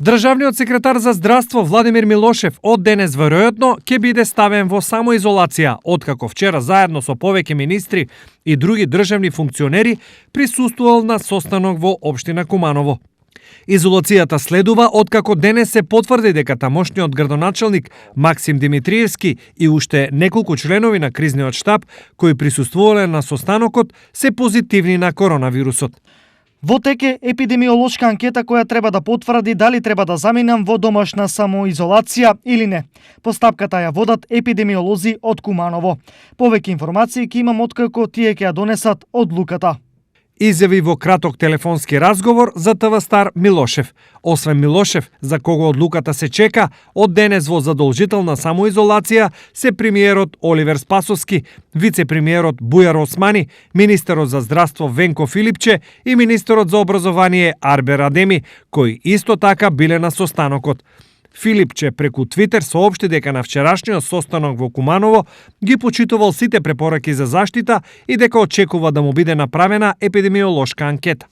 Државниот секретар за здравство Владимир Милошев од денес веројатно ќе биде ставен во самоизолација, откако вчера заедно со повеќе министри и други државни функционери присуствувал на состанок во општина Куманово. Изолацијата следува откако денес се потврди дека тамошниот градоначелник Максим Димитриевски и уште неколку членови на кризниот штаб кои присуствувале на состанокот се позитивни на коронавирусот. Во тек е епидемиолошка анкета која треба да потврди дали треба да заминам во домашна самоизолација или не. Постапката ја водат епидемиолози од Куманово. Повеќе информации ќе имам откако тие ќе ја донесат одлуката. Изјави во краток телефонски разговор за ТВ Стар Милошев. Освен Милошев, за кого одлуката се чека, од денес во задолжителна самоизолација се премиерот Оливер Спасовски, вице-премиерот Бујар Османи, министерот за здравство Венко Филипче и министерот за образование Арбер Адеми, кои исто така биле на состанокот. Филипче преку Твитер соопшти дека на вчерашниот состанок во Куманово ги почитувал сите препораки за заштита и дека очекува да му биде направена епидемиолошка анкета.